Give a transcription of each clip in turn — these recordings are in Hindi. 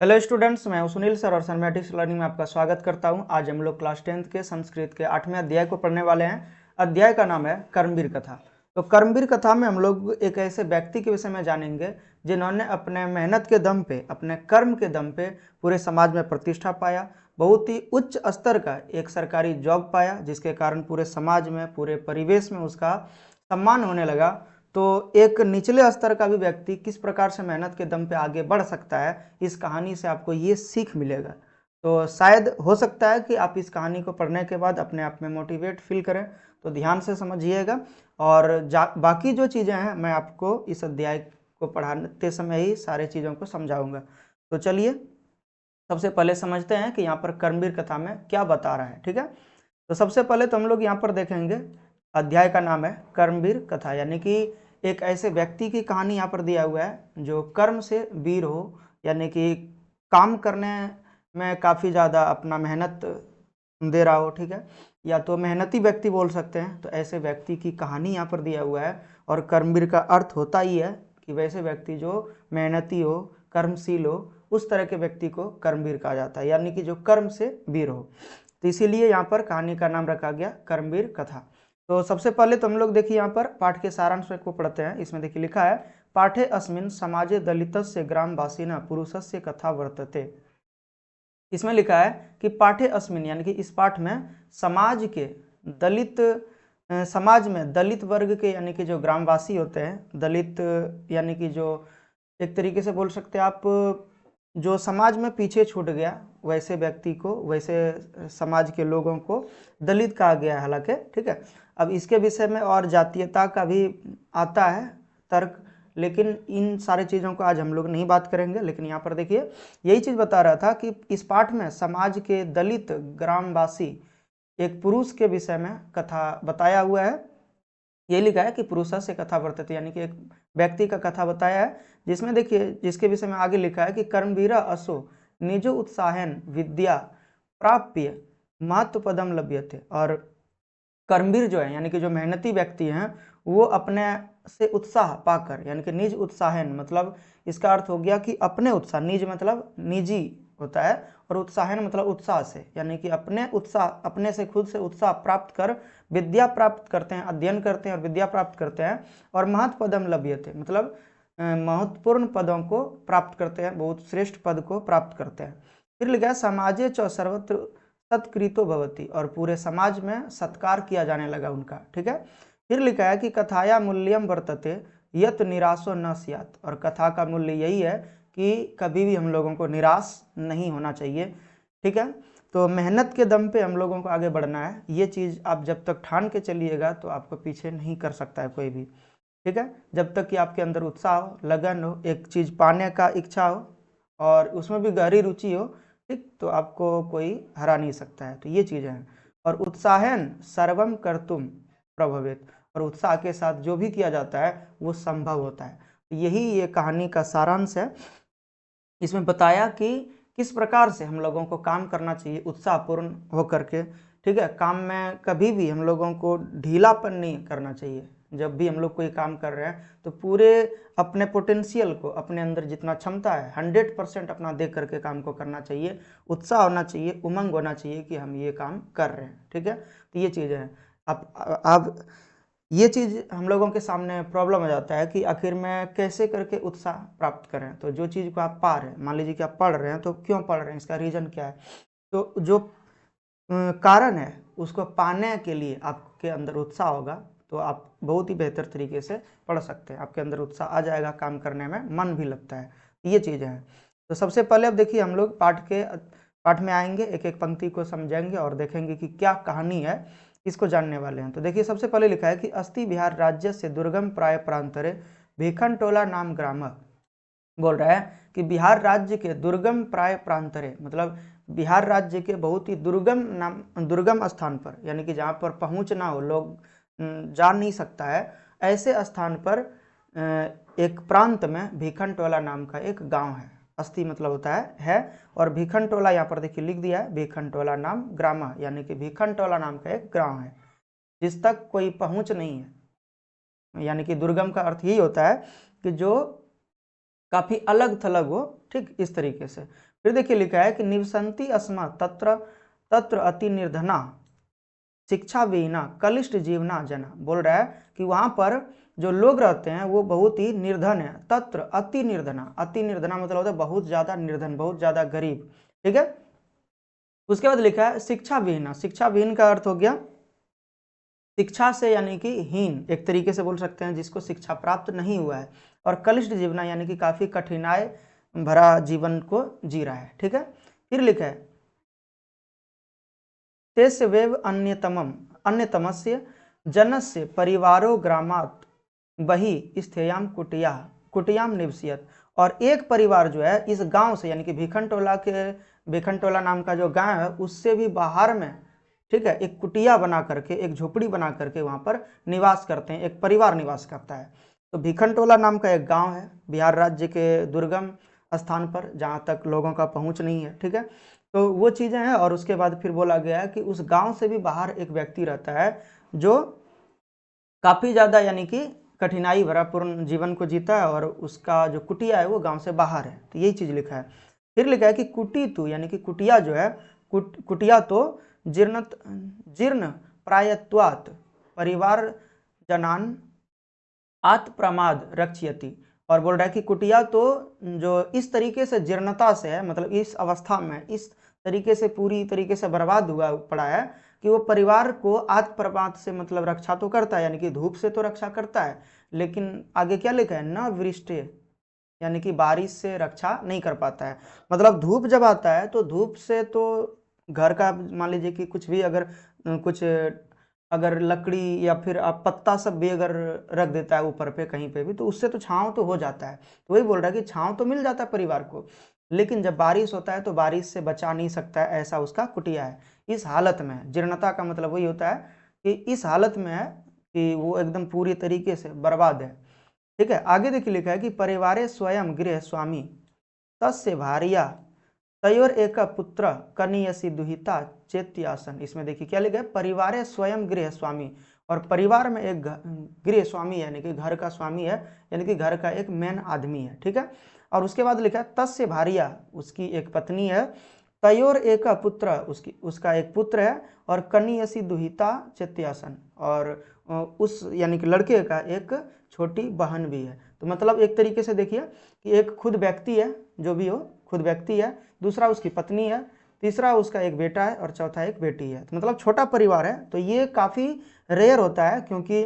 हेलो स्टूडेंट्स, मैं हूं सुनील सर और मैथमेटिक्स लर्निंग में आपका स्वागत करता हूं। आज हम लोग क्लास 10th के संस्कृत के 8वें अध्याय को पढ़ने वाले हैं। अध्याय का नाम है कर्मवीर कथा। तो कर्मवीर कथा में हम लोग एक ऐसे व्यक्ति के विषय में जानेंगे जिन्होंने अपने मेहनत के दम पे, अपने कर्म के दम पे पूरे समाज में प्रतिष्ठा पाया, बहुत ही उच्च स्तर का एक सरकारी जॉब पाया, जिसके कारण पूरे समाज में, पूरे परिवेश में उसका सम्मान होने लगा। तो एक निचले स्तर का भी व्यक्ति किस प्रकार से मेहनत के दम पे आगे बढ़ सकता है, इस कहानी से आपको ये सीख मिलेगा। तो शायद हो सकता है कि आप इस कहानी को पढ़ने के बाद अपने आप में मोटिवेट फील करें। तो ध्यान से समझिएगा और बाकी जो चीज़ें हैं मैं आपको इस अध्याय को पढ़ाते समय ही सारे चीज़ों को समझाऊंगा। तो चलिए सबसे पहले समझते हैं कि यहाँ पर कर्मवीर कथा में क्या बता रहा है। ठीक है, तो सबसे पहले तो हम लोग यहाँ पर देखेंगे, अध्याय का नाम है कर्मवीर कथा, यानी कि एक ऐसे व्यक्ति की कहानी यहाँ पर दिया हुआ है जो कर्म से वीर हो, यानी कि काम करने में काफ़ी ज़्यादा अपना मेहनत दे रहा हो। ठीक है, या तो मेहनती व्यक्ति बोल सकते हैं। तो ऐसे व्यक्ति की कहानी यहाँ पर दिया हुआ है। और कर्मवीर का अर्थ होता ही है कि वैसे व्यक्ति जो मेहनती हो, कर्मशील हो, उस तरह के व्यक्ति को कर्मवीर कहा जाता है, यानी कि जो कर्म से वीर हो। तो इसीलिए यहाँ पर कहानी का नाम रखा गया कर्मवीर कथा। तो सबसे पहले तो हम लोग देखिए यहाँ पर पाठ के सारांश को पढ़ते हैं। इसमें देखिए लिखा है, पाठे अस्मिन् समाजे दलितस्य ग्रामवासिनः पुरुषस्य कथा वर्तते। इसमें लिखा है कि पाठे अस्मिन्, यानी कि इस पाठ में समाज के दलित, समाज में दलित वर्ग के, यानी कि जो ग्रामवासी होते हैं, दलित यानी कि जो एक तरीके से बोल सकते हैं आप, जो समाज में पीछे छूट गया, वैसे व्यक्ति को, वैसे समाज के लोगों को दलित कहा गया है हालांकि। ठीक है, अब इसके विषय में और जातीयता का भी आता है तर्क, लेकिन इन सारे चीज़ों को आज हम लोग नहीं बात करेंगे। लेकिन यहाँ पर देखिए यही चीज़ बता रहा था कि इस पाठ में समाज के दलित ग्रामवासी एक पुरुष के विषय में कथा बताया हुआ है। ये लिखा है कि पुरुषा से कथा वर्तते, यानी कि एक व्यक्ति का कथा बताया है, जिसमें देखिए जिसके विषय में आगे लिखा है कि कर्मवीरा असो निजो उत्साहन विद्या प्राप्य महत्व पदम लभ्यते। और कर्मवीर जो है, यानी कि जो मेहनती व्यक्ति हैं, वो अपने से उत्साह पाकर, यानी कि निज उत्साहन मतलब इसका अर्थ हो गया कि अपने उत्साह, निज मतलब निजी होता है, और उत्साहन मतलब उत्साह से, यानी कि अपने उत्साह, अपने से खुद से उत्साह प्राप्त कर विद्या प्राप्त करते हैं, अध्ययन करते हैं और विद्या प्राप्त करते हैं। और महत् पदम लभ्यते मतलब महत्वपूर्ण पदों को प्राप्त करते हैं, बहुत श्रेष्ठ पद को प्राप्त करते हैं। फिर लिखा है समाजे च सर्वत्र सत्कृतो भवति, और पूरे समाज में सत्कार किया जाने लगा उनका। ठीक है, फिर लिखा है कि कथाया मूल्यम वर्तते यत निराशो न स्यात्, और कथा का मूल्य यही है कि कभी भी हम लोगों को निराश नहीं होना चाहिए। ठीक है, तो मेहनत के दम पे हम लोगों को आगे बढ़ना है। ये चीज़ आप जब तक ठान के चलिएगा तो आपको पीछे नहीं कर सकता है कोई भी। ठीक है, जब तक कि आपके अंदर उत्साह हो, लगन हो, एक चीज़ पाने का इच्छा हो और उसमें भी गहरी रुचि हो, ठीक, तो आपको कोई हरा नहीं सकता है। तो ये चीज़ें हैं। और उत्साहन सर्वम कर्तुम प्रभवित, और उत्साह के साथ जो भी किया जाता है वो संभव होता है। यही ये कहानी का सारांश है। इसमें बताया कि किस प्रकार से हम लोगों को काम करना चाहिए उत्साहपूर्ण होकर के। ठीक है, काम में कभी भी हम लोगों को ढीलापन नहीं करना चाहिए। जब भी हम लोग कोई काम कर रहे हैं तो पूरे अपने पोटेंशियल को, अपने अंदर जितना क्षमता है 100% अपना दे करके काम को करना चाहिए। उत्साह होना चाहिए, उमंग होना चाहिए कि हम ये काम कर रहे हैं। ठीक है, तो ये चीज़ें हैं। अब ये चीज़ हम लोगों के सामने प्रॉब्लम हो जाता है कि आखिर में कैसे करके उत्साह प्राप्त करें। तो जो चीज़ को आप पा रहे हैं, मान लीजिए कि आप पढ़ रहे हैं, तो क्यों पढ़ रहे हैं, इसका रीज़न क्या है। तो जो कारण है उसको पाने के लिए आपके अंदर उत्साह होगा तो आप बहुत ही बेहतर तरीके से पढ़ सकते हैं। आपके अंदर उत्साह आ जाएगा, काम करने में मन भी लगता है। ये चीज़ें हैं। तो सबसे पहले अब देखिए हम लोग पाठ में आएंगे, एक एक पंक्ति को समझेंगे और देखेंगे कि क्या कहानी है, इसको जानने वाले हैं। तो देखिए सबसे पहले लिखा है कि अस्ति बिहार राज्य से दुर्गम प्राय प्रांतरे भीखन टोला नाम ग्राम। बोल रहा है कि बिहार राज्य के दुर्गम प्राय प्रांतरे मतलब बिहार राज्य के बहुत ही दुर्गम स्थान पर, यानी कि जहाँ पर पहुँच ना हो, लोग जा नहीं सकता है, ऐसे स्थान पर एक प्रांत में भीखन टोला नाम का एक गांव है। अस्थि मतलब होता है, और भीखन टोला यहाँ पर देखिए लिख दिया है, भीखन टोला नाम ग्रामा, यानी कि भीखन टोला नाम का एक गांव है जिस तक कोई पहुँच नहीं है। यानी कि दुर्गम का अर्थ यही होता है कि जो काफ़ी अलग थलग हो, ठीक, इस तरीके से। फिर देखिए लिखा है कि निवसंति अस्मा तत्र तत्र अति निर्धना शिक्षा विहीना कलिष्ठ जीवना जना। बोल रहा है कि वहां पर जो लोग रहते हैं वो बहुत ही निर्धन है। तत्र अति निर्धना, अति निर्धना मतलब होता है बहुत ज्यादा निर्धन, बहुत ज्यादा गरीब, ठीक है। उसके बाद लिखा है शिक्षा विहीना। शिक्षा विहीन का अर्थ हो गया शिक्षा से यानी कि हीन, एक तरीके से बोल सकते हैं जिसको शिक्षा प्राप्त नहीं हुआ है। और कलिष्ठ जीवना यानी कि काफी कठिनाई भरा जीवन को जी रहा है, ठीक है। फिर लिखा है तेस्य वेव अन्यतमम अन्यतमस्य जनस्य परिवारो ग्रामात् बहि स्थेयाम कुटिया कुटियाम निवसियत। और एक परिवार जो है इस गांव से यानी कि भिखनटोला नाम का जो गांव है उससे भी बाहर में, ठीक है, एक कुटिया बना करके, एक झोपड़ी बना करके वहां पर निवास करते हैं, एक परिवार निवास करता है। तो भिखनटोला नाम का एक गांव है बिहार राज्य के दुर्गम स्थान पर जहां तक लोगों का पहुंच नहीं है, ठीक है। तो वो चीजें हैं। और उसके बाद फिर बोला गया है कि उस गांव से भी बाहर एक व्यक्ति रहता है जो काफी ज्यादा यानी कि कठिनाई भरा पूर्ण जीवन को जीता है और उसका जो कुटिया है वो गांव से बाहर है। तो यही चीज लिखा है। फिर लिखा है कि कुटी तु यानी कि कुटिया जो है कुटिया तो जीर्ण प्रायत्वात् परिवार जनान आत्प्रमाद रक्षयति। और बोल रहा है कि कुटिया तो जो इस तरीके से जीर्णता से है, मतलब इस अवस्था में इस तरीके से पूरी तरीके से बर्बाद हुआ पड़ा है कि वो परिवार को आत्प्रमाद से मतलब रक्षा तो करता है, यानी कि धूप से तो रक्षा करता है, लेकिन आगे क्या लिखा है न वृष्टि यानी कि बारिश से रक्षा नहीं कर पाता है। मतलब धूप जब आता है तो धूप से तो घर का मान लीजिए कि कुछ भी अगर कुछ अगर लकड़ी या फिर आप पत्ता सब भी अगर रख देता है ऊपर पे कहीं पे भी तो उससे तो छांव तो हो जाता है। तो वही बोल रहा है कि छांव तो मिल जाता है परिवार को, लेकिन जब बारिश होता है तो बारिश से बचा नहीं सकता है, ऐसा उसका कुटिया है। इस हालत में जीर्णता का मतलब वही होता है कि इस हालत में है कि वो एकदम पूरी तरीके से बर्बाद है, ठीक है। आगे देखिए लिखा है कि परिवारे स्वयं गृह स्वामी तस्य भार्या तयोर एक पुत्र कनियसी दुहिता चेत्यासन। इसमें देखिए क्या लिखा है परिवारे स्वयं गृह स्वामी, और परिवार में एक गृह स्वामी यानी कि घर का स्वामी है, यानी कि घर का एक मेन आदमी है, ठीक है। और उसके बाद लिखा है तस्य भार्या उसकी एक पत्नी है, तयोर एक पुत्र उसका एक पुत्र है, और कनियसी दुहिता चेत्यासन और उस यानी कि लड़के का एक छोटी बहन भी है। तो मतलब एक तरीके से देखिए कि एक खुद व्यक्ति है, जो भी हो खुद व्यक्ति है, दूसरा उसकी पत्नी है, तीसरा उसका एक बेटा है और चौथा एक बेटी है। तो मतलब छोटा परिवार है। तो ये काफ़ी रेयर होता है, क्योंकि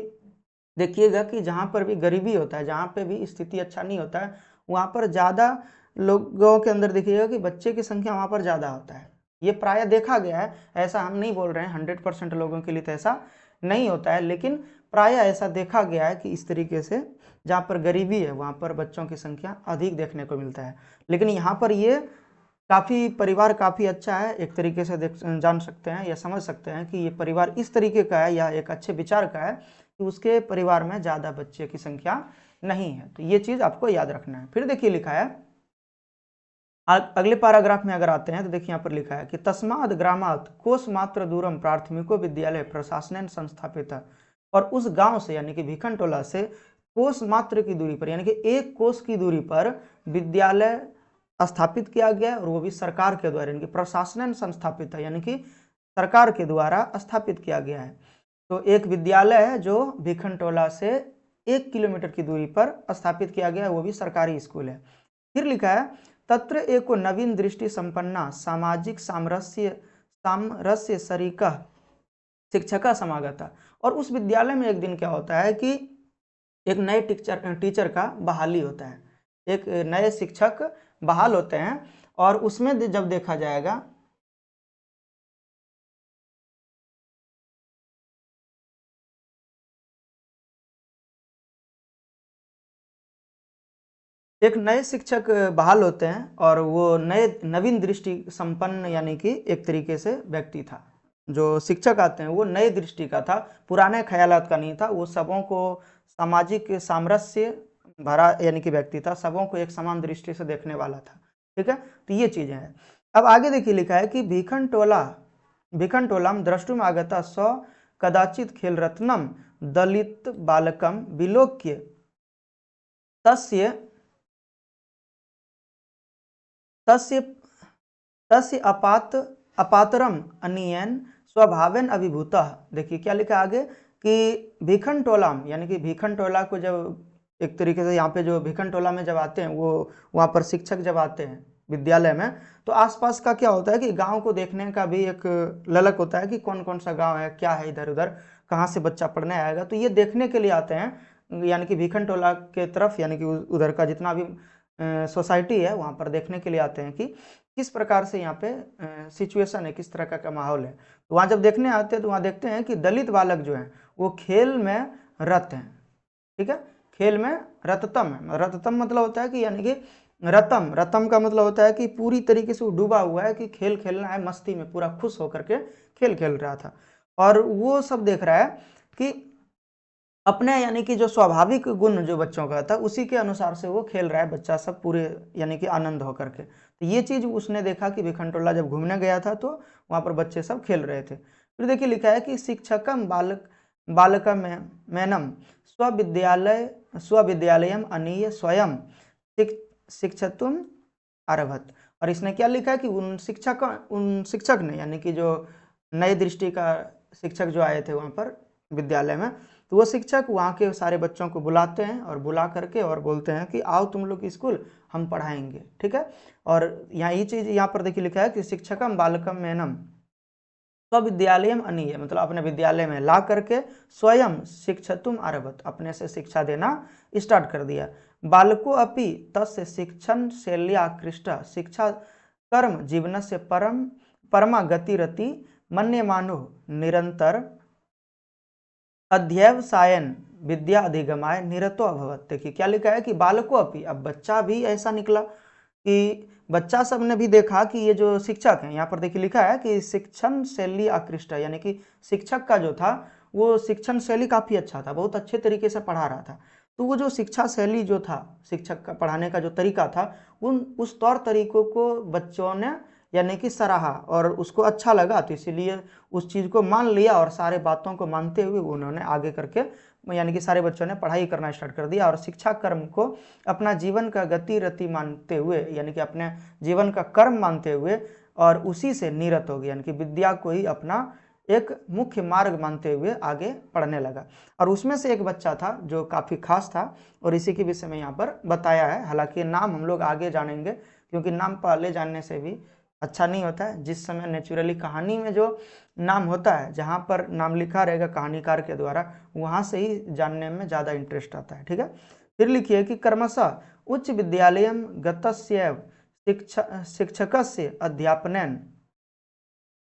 देखिएगा कि जहाँ पर भी गरीबी होता है, जहाँ पे भी स्थिति अच्छा नहीं होता है, वहाँ पर ज़्यादा लोगों के अंदर देखिएगा कि बच्चे की संख्या वहाँ पर ज़्यादा होता है। ये प्रायः देखा गया है, ऐसा हम नहीं बोल रहे हैं 100% लोगों के लिए तो ऐसा नहीं होता है, लेकिन प्रायः ऐसा देखा गया है कि इस तरीके से जहाँ पर गरीबी है वहाँ पर बच्चों की संख्या अधिक देखने को मिलता है। लेकिन यहाँ पर ये काफ़ी परिवार काफ़ी अच्छा है, एक तरीके से जान सकते हैं या समझ सकते हैं कि ये परिवार इस तरीके का है या एक अच्छे विचार का है कि उसके परिवार में ज़्यादा बच्चे की संख्या नहीं है। तो ये चीज़ आपको याद रखना है। फिर देखिए लिखा है अगले पैराग्राफ में अगर आते हैं तो देखिए यहाँ पर लिखा है कि तस्माद ग्रामात कोस मात्र दूरम प्राथमिको विद्यालय प्रशासन संस्थापित। और उस गांव से यानी कि भिखनटोला से कोस मात्र की दूरी पर यानी कि एक कोस की दूरी पर विद्यालय स्थापित किया गया, और वो भी सरकार के द्वारा, यानी कि प्रशासन संस्थापित है, यानी कि सरकार के द्वारा स्थापित किया गया है। तो एक विद्यालय है जो भिखनटोला से 1 किलोमीटर की दूरी पर स्थापित किया गया है, वो भी सरकारी स्कूल है। फिर लिखा है तत्र एको नवीन दृष्टि संपन्ना सामाजिक सामरस्य सरीका शिक्षका समागता। और उस विद्यालय में एक दिन क्या होता है कि एक नए टीचर का बहाली होता है, एक नए शिक्षक बहाल होते हैं, और उसमें जब देखा जाएगा एक नए शिक्षक बहाल होते हैं, और वो नए नवीन दृष्टि संपन्न यानी कि एक तरीके से व्यक्ति था। जो शिक्षक आते हैं वो नए दृष्टि का था, पुराने ख्यालात का नहीं था, वो सबों को सामाजिक सामरस्य भरा यानी कि व्यक्ति था, सबों को एक समान दृष्टि से देखने वाला था, ठीक है। तो ये चीजें हैं। अब आगे देखिए लिखा है कि भिखनटोलाम द्रष्टुम आगता स कदाचित खेल रत्नम दलित बालकम विलोक्य तस्य तस्य तस्य अपातरम अनियन स्वभावेन अभिभूतः। देखिए क्या लिखा आगे कि भीखन टोलाम, यानी कि भीखन टोला को जब एक तरीके से यहाँ पे जो भीखन टोला में जब आते हैं, वो वहाँ पर शिक्षक जब आते हैं विद्यालय में, तो आसपास का क्या होता है कि गांव को देखने का भी एक ललक होता है कि कौन कौन सा गांव है, क्या है इधर उधर, कहाँ से बच्चा पढ़ने आएगा, तो ये देखने के लिए आते हैं, यानी कि भीखन टोला के तरफ, यानी कि उधर का जितना भी सोसाइटी है वहाँ पर देखने के लिए आते हैं कि किस प्रकार से यहाँ पे सिचुएशन है, किस तरह का माहौल है। तो वहाँ जब देखने आते हैं तो वहाँ देखते हैं कि दलित बालक जो हैं वो खेल में रत हैं। ठीक है, खेल में रततम है। रततम मतलब होता है कि यानी कि रतम, रतम का मतलब होता है कि पूरी तरीके से वो डूबा हुआ है, कि खेल खेलना है, मस्ती में पूरा खुश होकर के खेल खेल रहा था। और वो सब देख रहा है कि अपने यानी कि जो स्वाभाविक गुण जो बच्चों का था उसी के अनुसार से वो खेल रहा है बच्चा सब पूरे, यानी कि आनंद होकर के। तो ये चीज उसने देखा कि भिखनटोला जब घूमने गया था तो वहाँ पर बच्चे सब खेल रहे थे। फिर देखिए लिखा है कि शिक्षकम बालकम मैनम स्वविद्यालयम अनीय स्वयं शिक्षतुम आरभत। और इसने क्या लिखा है कि उन शिक्षक ने, यानी कि जो नए दृष्टि का शिक्षक जो आए थे वहाँ पर विद्यालय में, तो वो शिक्षक वहाँ के सारे बच्चों को बुलाते हैं और बुला करके और बोलते हैं कि आओ तुम लोग स्कूल, हम पढ़ाएंगे। ठीक है, और यहाँ ये चीज यहाँ पर देखिए लिखा है कि शिक्षकम बालकम मैनम स्वविद्यालयम अनीय, मतलब अपने विद्यालय में ला करके स्वयं शिक्षतुम आरभत, अपने से शिक्षा देना स्टार्ट कर दिया। बालको अपि तस्य शिक्षण शैल्याकृष्ट शिक्षा कर्म जीवन से परमा गतिरति मन्यमानो निरंतर अध्यवसायन विद्या अधिगमाय निरतो अभवत। देखिए क्या लिखा है कि बालको अपि, अब बच्चा भी ऐसा निकला कि बच्चा सब ने भी देखा कि ये जो शिक्षक हैं, यहाँ पर देखिए लिखा है कि शिक्षण शैली आकृष्ट, यानी कि शिक्षक का जो था वो शिक्षण शैली काफी अच्छा था, बहुत अच्छे तरीके से पढ़ा रहा था। तो वो जो शिक्षा शैली जो था, शिक्षक का पढ़ाने का जो तरीका था, उस तौर तरीकों को बच्चों ने यानी कि सराहा और उसको अच्छा लगा, तो इसीलिए उस चीज को मान लिया और सारे बातों को मानते हुए उन्होंने आगे करके, यानी कि सारे बच्चों ने पढ़ाई करना स्टार्ट कर दिया और शिक्षा कर्म को अपना जीवन का गति रति मानते हुए, यानी कि अपने जीवन का कर्म मानते हुए और उसी से निरत हो गया, यानी कि विद्या को ही अपना एक मुख्य मार्ग मानते हुए आगे पढ़ने लगा। और उसमें से एक बच्चा था जो काफी खास था और इसी के विषय में यहाँ पर बताया है। हालांकि नाम हम लोग आगे जानेंगे, क्योंकि नाम पहले जानने से भी अच्छा नहीं होता है। जिस समय नेचुरली कहानी में जो नाम होता है, जहाँ पर नाम लिखा रहेगा कहानीकार के द्वारा, वहाँ से ही जानने में ज़्यादा इंटरेस्ट आता है। ठीक है, फिर लिखिए कि कर्मशः उच्च विद्यालय गतस्यैव शिक्षकस्य अध्यापनेन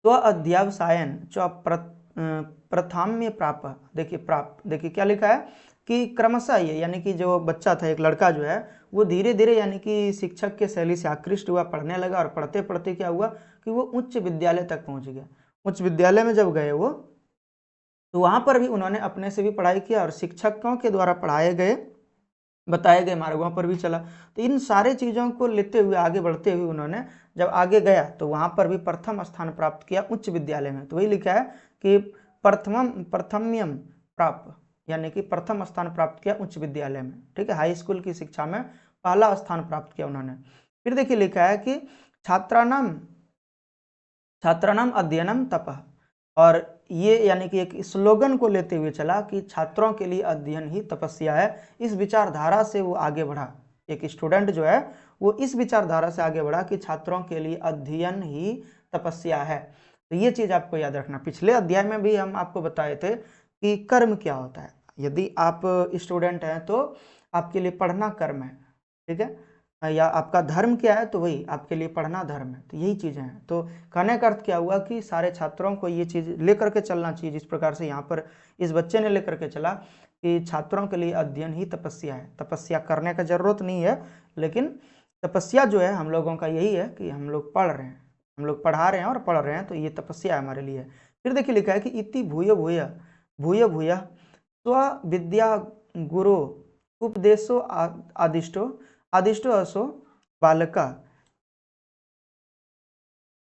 स्व अध्यवसायन च प्रथम्य प्राप्त। देखिए क्या लिखा है कि क्रमशः ये, यानी कि जो बच्चा था, एक लड़का जो है, वो धीरे धीरे यानी कि शिक्षक के शैली से आकृष्ट हुआ, पढ़ने लगा और पढ़ते पढ़ते क्या हुआ कि वो उच्च विद्यालय तक पहुंच गया। उच्च विद्यालय में जब गए वो, तो वहां पर भी उन्होंने अपने से भी पढ़ाई किया और शिक्षकों के द्वारा पढ़ाए गए बताए गए मार्गों पर भी चला। तो इन सारे चीज़ों को लेते हुए आगे बढ़ते हुए उन्होंने जब आगे गया तो वहाँ पर भी प्रथम स्थान प्राप्त किया उच्च विद्यालय में। तो वही लिखा है कि प्रथम्यम प्राप्त, यानी कि प्रथम स्थान प्राप्त किया उच्च विद्यालय में। ठीक है, हाई स्कूल की शिक्षा में पहला स्थान प्राप्त किया उन्होंने। फिर देखिए लिखा है कि छात्राणाम अध्ययनम तपः, और ये यानी कि एक स्लोगन को लेते हुए चला कि छात्रों के लिए अध्ययन ही तपस्या है। इस विचारधारा से वो आगे बढ़ा, एक स्टूडेंट जो है वो इस विचारधारा से आगे बढ़ा कि छात्रों के लिए अध्ययन ही तपस्या है। तो ये चीज आपको याद रखना। पिछले अध्याय में भी हम आपको बताए थे कि कर्म क्या होता है। यदि आप स्टूडेंट हैं तो आपके लिए पढ़ना कर्म है। ठीक है, या आपका धर्म क्या है, तो वही आपके लिए पढ़ना धर्म है। तो यही चीजें हैं। तो कहने का अर्थ क्या हुआ कि सारे छात्रों को ये चीज लेकर के चलना चाहिए, जिस प्रकार से यहाँ पर इस बच्चे ने लेकर के चला कि छात्रों के लिए अध्ययन ही तपस्या है। तपस्या करने का जरूरत नहीं है, लेकिन तपस्या जो है हम लोगों का यही है कि हम लोग पढ़ रहे हैं, हम लोग पढ़ा रहे हैं और पढ़ रहे हैं, तो ये तपस्या है हमारे लिए। फिर देखिए लिखा है कि इति भूय भूय भूय भूय स्व विद्या गुरु उपदेशो आदिष्टो असो बालका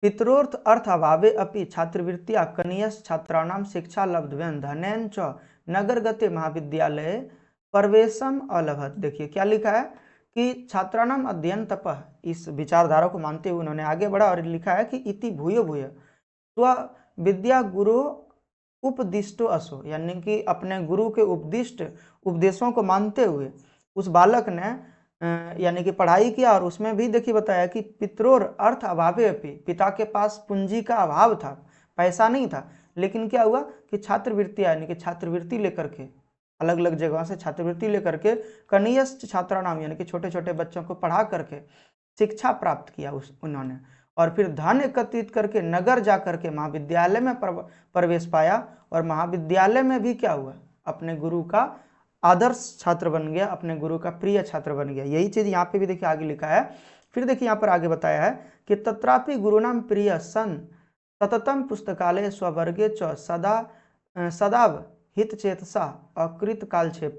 पितरोर्थ अर्थ अभावे अपि छात्रवृत्तिया कनीयस छात्राणाम शिक्षा लब्धवेन धनेन च नगर गते महाविद्यालय प्रवेशम अलभत। देखिए क्या लिखा है कि छात्राणाम अध्ययन तपः, इस विचारधारा को मानते हुए उन्होंने आगे बढ़ा और लिखा है कि इति भूयो भूय स्व विद्या गुरु उपदिष्टो असो, यानी कि अपने गुरु के उपदेशों को मानते हुए उस बालक ने यानी कि पढ़ाई किया। और उसमें भी देखिए बताया कि पित्रोर अर्थ अभावे अपि, पिता के पास पूंजी का अभाव था, पैसा नहीं था, लेकिन क्या हुआ कि छात्रवृत्ति यानी कि छात्रवृत्ति लेकर के अलग अलग जगहों से छात्रवृत्ति लेकर के कनिष्ठ छात्रा नाम यानी कि छोटे छोटे बच्चों को पढ़ा करके शिक्षा प्राप्त किया उन्होंने। और फिर धन एकत्रित करके नगर जा करके महाविद्यालय में प्रवेश पाया और महाविद्यालय में भी क्या हुआ, अपने गुरु का आदर्श छात्र बन गया, अपने गुरु का प्रिय छात्र बन गया। यही चीज यहाँ पे भी देखिए आगे लिखा है। फिर देखिए यहाँ पर आगे बताया है कि तत्रापि गुरुनाम प्रिय सन सततम पुस्तकालय स्ववर्गे च सदाव हित चेतसा अकृत कालक्षेप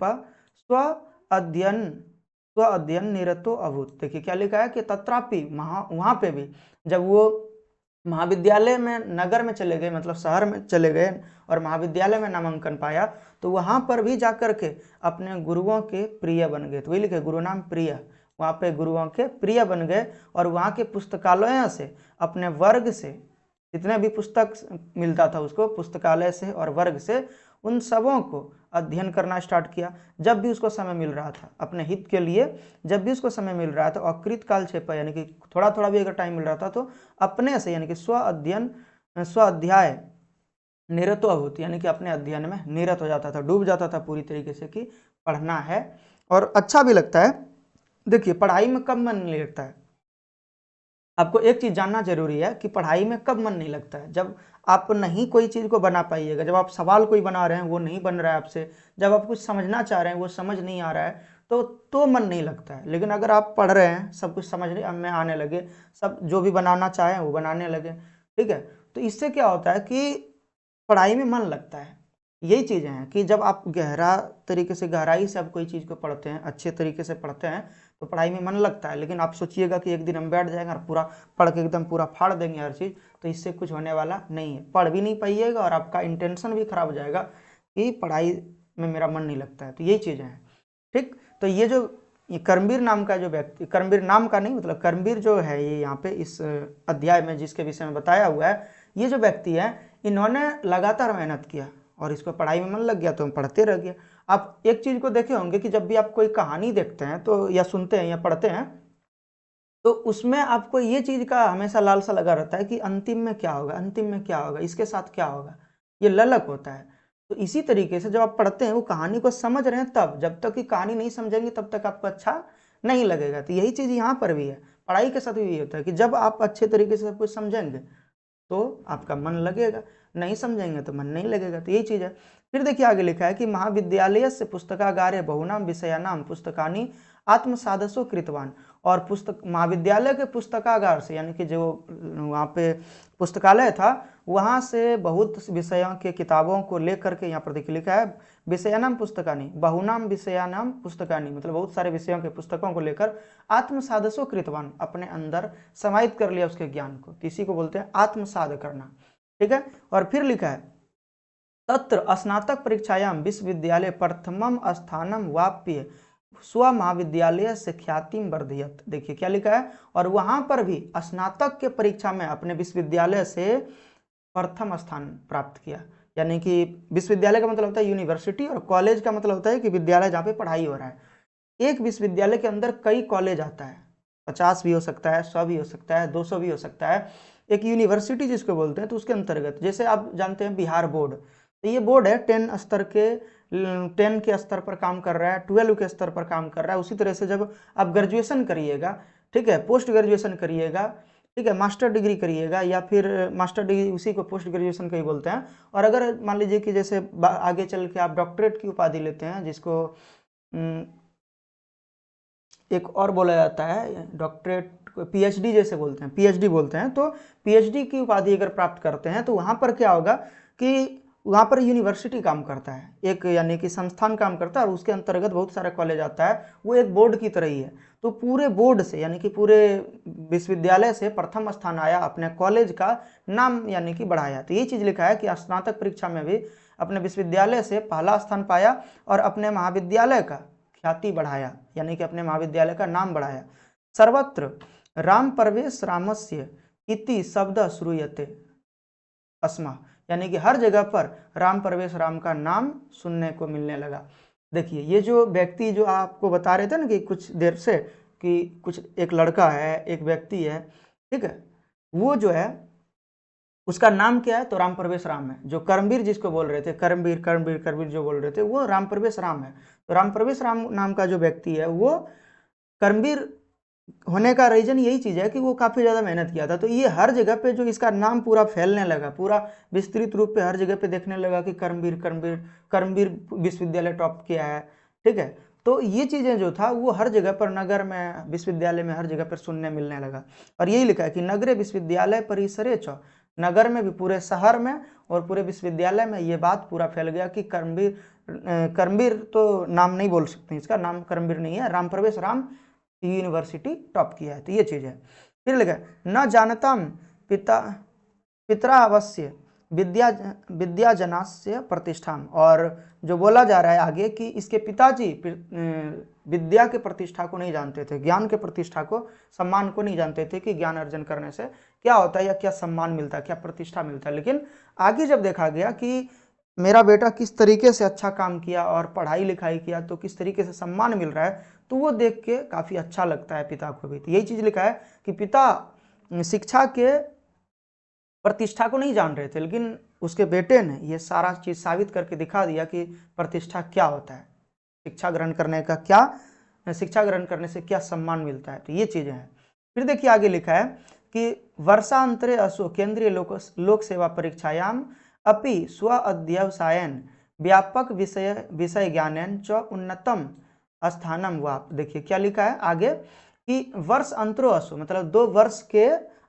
स्व अध्ययन निरतो अभूत। देखिए क्या लिखा है कि तत्रापि वहां पे भी जब वो महाविद्यालय में नगर में चले गए, मतलब शहर में चले गए और महाविद्यालय में नामांकन पाया, तो वहां पर भी जाकर के अपने गुरुओं के प्रिय बन गए। तो वही लिखे गुरु नाम प्रिय, वहां पे गुरुओं के प्रिय बन गए और वहां के पुस्तकालयों से अपने वर्ग से जितने भी पुस्तक मिलता था उसको पुस्तकालय से और वर्ग से उन सबों को अध्ययन करना स्टार्ट किया। जब भी उसको समय मिल रहा था अपने हित के लिए, जब भी उसको समय मिल रहा था अकृत कालक्षेप यानी कि थोड़ा थोड़ा भी अगर टाइम मिल रहा था तो अपने से यानी कि स्व अध्याय निरतो अभूत, यानी कि अपने अध्ययन में निरत हो जाता था, डूब जाता था पूरी तरीके से कि पढ़ना है। और अच्छा भी लगता है। देखिए पढ़ाई में कब मन नहीं लगता है, आपको एक चीज जानना जरूरी है कि पढ़ाई में कब मन नहीं लगता है। जब आप नहीं कोई चीज को बना पाइएगा, जब आप सवाल कोई बना रहे हैं वो नहीं बन रहा है आपसे, जब आप कुछ समझना चाह रहे हैं वो समझ नहीं आ रहा है, तो मन नहीं लगता है। लेकिन अगर आप पढ़ रहे हैं, सब कुछ समझ में आने लगे, सब जो भी बनाना चाहें वो बनाने लगे, ठीक है, तो इससे क्या होता है कि पढ़ाई में मन लगता है। यही चीज़ें हैं कि जब आप गहरा तरीके से गहराई से आप कोई चीज़ को पढ़ते हैं, अच्छे तरीके से पढ़ते हैं, तो पढ़ाई में मन लगता है। लेकिन आप सोचिएगा कि एक दिन हम बैठ जाएंगे और पूरा पढ़ के एकदम पूरा फाड़ देंगे हर चीज़, तो इससे कुछ होने वाला नहीं है। पढ़ भी नहीं पाइएगा और आपका इंटेंशन भी खराब हो जाएगा कि पढ़ाई में मेरा मन नहीं लगता है। तो यही चीज़ें हैं, ठीक। तो ये जो कर्मवीर नाम का जो व्यक्ति, कर्मवीर नाम का नहीं मतलब कर्मवीर जो है ये यहाँ पे इस अध्याय में जिसके विषय में बताया हुआ है, ये जो व्यक्ति है इन्होंने लगातार मेहनत किया और इसको पढ़ाई में मन लग गया तो हम पढ़ते रह गया। आप एक चीज को देखे होंगे कि जब भी आप कोई कहानी देखते हैं तो या सुनते हैं या पढ़ते हैं तो उसमें आपको ये चीज का हमेशा लालसा लगा रहता है कि अंतिम में क्या होगा, अंतिम में क्या होगा, इसके साथ क्या होगा, ये ललक होता है। तो इसी तरीके से जब आप पढ़ते हैं वो कहानी को समझ रहे हैं, तब जब तक कि कहानी नहीं समझेंगे तब तक आपको अच्छा नहीं लगेगा। तो यही चीज यहाँ पर भी है, पढ़ाई के साथ भी यही होता है कि जब आप अच्छे तरीके से सब कुछ समझेंगे तो आपका मन लगेगा, नहीं समझेंगे तो मन नहीं लगेगा। तो यही चीज़ है। फिर देखिए आगे लिखा है कि महाविद्यालय से पुस्तकागारे बहुनाम विषयानाम पुस्तकानी आत्मसादसो कृतवान, और पुस्तक महाविद्यालय के पुस्तकागार से यानी कि जो वहाँ पे पुस्तकालय था वहाँ से बहुत विषयों के किताबों को लेकर के यहाँ पर देखिए लिखा है विषयानाम पुस्तकानी बहुनाम विषयानाम पुस्तकानी, मतलब बहुत सारे विषयों के पुस्तकों को लेकर आत्मसादसो कृतवान, अपने अंदर समाहित कर लिया उसके ज्ञान को। इसी को बोलते हैं आत्मसाद करना, ठीक है। और फिर लिखा है तत्र स्नातक परीक्षायाम विश्वविद्यालय प्रथमम स्थानम वाप्य स्व महाविद्यालय से ख्यातिम वर्धयत। देखिए क्या लिखा है, और वहां पर भी स्नातक के परीक्षा में अपने विश्वविद्यालय से प्रथम स्थान प्राप्त किया। यानी कि विश्वविद्यालय का मतलब होता है यूनिवर्सिटी और कॉलेज का मतलब होता है कि विद्यालय जहाँ पे पढ़ाई हो रहा है। एक विश्वविद्यालय के अंदर कई कॉलेज आता है, 50 भी हो सकता है, 100 भी हो सकता है, 200 भी हो सकता है। एक यूनिवर्सिटी जिसको बोलते हैं, तो उसके अंतर्गत जैसे आप जानते हैं बिहार बोर्ड, तो ये बोर्ड है 10 के स्तर पर काम कर रहा है, 12 के स्तर पर काम कर रहा है। उसी तरह से जब आप ग्रेजुएशन करिएगा, ठीक है, पोस्ट ग्रेजुएशन करिएगा, ठीक है, मास्टर डिग्री करिएगा या फिर मास्टर डिग्री उसी को पोस्ट ग्रेजुएशन का ही बोलते हैं। और अगर मान लीजिए कि जैसे आगे चल के आप डॉक्टरेट की उपाधि लेते हैं, जिसको एक और बोला जाता है डॉक्टरेट, पीएचडी जैसे बोलते हैं, पीएचडी बोलते हैं, तो पीएचडी की उपाधि अगर प्राप्त करते हैं तो वहाँ पर क्या होगा कि वहाँ पर यूनिवर्सिटी काम करता है, एक यानी कि संस्थान काम करता है और उसके अंतर्गत बहुत सारा कॉलेज आता है, वो एक बोर्ड की तरह ही है। तो पूरे बोर्ड से यानी कि पूरे विश्वविद्यालय से प्रथम स्थान आया, अपने कॉलेज का नाम यानी कि बढ़ाया। तो ये चीज़ लिखा है कि स्नातक परीक्षा में भी अपने विश्वविद्यालय से पहला स्थान पाया और अपने महाविद्यालय का ख्याति बढ़ाया, यानी कि अपने महाविद्यालय का नाम बढ़ाया। सर्वत्र राम प्रवेश रामस्य इति शब्द श्रूयते अस्मा, यानी कि हर जगह पर राम प्रवेश राम का नाम सुनने को मिलने लगा। देखिए ये जो व्यक्ति जो आपको बता रहे थे ना कि कुछ देर से कि कुछ एक लड़का है, एक व्यक्ति है, ठीक है, वो जो है उसका नाम क्या है, तो राम प्रवेश राम है। जो कर्मवीर जिसको बोल रहे थे, कर्मवीर कर्मवीर कर्मवीर जो बोल रहे थे, वो राम प्रवेश राम है। तो राम प्रवेश राम नाम का जो व्यक्ति है वो कर्मवीर होने का रीजन यही चीज है कि वो काफी ज्यादा मेहनत किया था। तो ये हर जगह पे जो इसका नाम पूरा फैलने लगा, पूरा विस्तृत रूप पे हर जगह पे देखने लगा कि कर्मवीर कर्मवीर कर्मवीर विश्वविद्यालय टॉप किया है, ठीक है। तो ये चीजें जो था वो हर जगह पर, नगर में, विश्वविद्यालय में, हर जगह पर सुनने मिलने लगा। और यही लिखा है कि नगरे विश्वविद्यालय परिसरे च, नगर में भी, पूरे शहर में और पूरे विश्वविद्यालय में ये बात पूरा फैल गया कि कर्मवीर, कर्मवीर तो नाम नहीं बोल सकते, इसका नाम कर्मवीर नहीं है, राम प्रवेश राम यूनिवर्सिटी टॉप किया है। तो ये चीज है। फिर लिखा न जानताम पिता पितरा अवश्य विद्याजनास्य प्रतिष्ठाम, और जो बोला जा रहा है आगे कि इसके पिताजी विद्या के प्रतिष्ठा को नहीं जानते थे, ज्ञान के प्रतिष्ठा को, सम्मान को नहीं जानते थे कि ज्ञान अर्जन करने से क्या होता है या क्या सम्मान मिलता है, क्या प्रतिष्ठा मिलता है। लेकिन आगे जब देखा गया कि मेरा बेटा किस तरीके से अच्छा काम किया और पढ़ाई लिखाई किया तो किस तरीके से सम्मान मिल रहा है, तो वो देख के काफी अच्छा लगता है पिता को भी। तो यही चीज लिखा है कि पिता शिक्षा के प्रतिष्ठा को नहीं जान रहे थे, लेकिन उसके बेटे ने ये सारा चीज साबित करके दिखा दिया कि प्रतिष्ठा क्या होता है, शिक्षा ग्रहण करने का क्या, शिक्षा ग्रहण करने से क्या सम्मान मिलता है। तो ये चीजें हैं। फिर देखिए आगे लिखा है कि वर्षांतरे असो केंद्रीय लोक सेवा परीक्षायाम अपि स्व अध्यवसायन व्यापक विषय ज्ञानेन च उन्नतम स्थानम वाप। देखिए क्या लिखा है आगे कि वर्ष अंतरो असो, मतलब 2 वर्ष के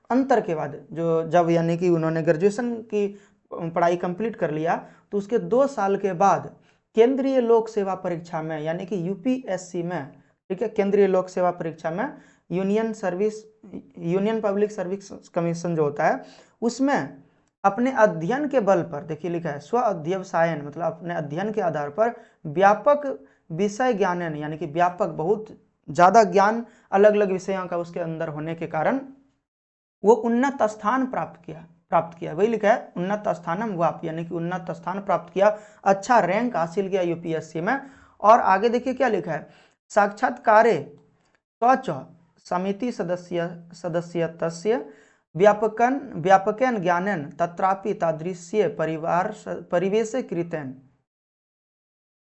अंतर के बाद, जो जब यानी कि उन्होंने ग्रेजुएशन की पढ़ाई कंप्लीट कर लिया तो उसके 2 साल के बाद केंद्रीय लोक सेवा परीक्षा में, यानी कि यूपीएससी में, ठीक है, केंद्रीय लोक सेवा परीक्षा में, यूनियन पब्लिक सर्विस कमीशन जो होता है उसमें अपने अध्ययन के बल पर, देखिए लिखा है स्व अध्यवसायन, मतलब अपने अध्ययन के आधार पर व्यापक विषय ज्ञानन, यानी कि व्यापक, बहुत ज्यादा ज्ञान अलग अलग विषयों का उसके अंदर होने के कारण वो उन्नत स्थान प्राप्त किया। वही लिखा है उन्नत स्थानम वाप, यानी कि उन्नत स्थान प्राप्त किया, अच्छा रैंक हासिल किया यूपीएससी में। और आगे देखिए क्या लिखा है, साक्षात्कारे स्वच समिति सदस्यस्य व्यापकन ज्ञानन तत्रापि तादृश्य परिवेशे कृतेन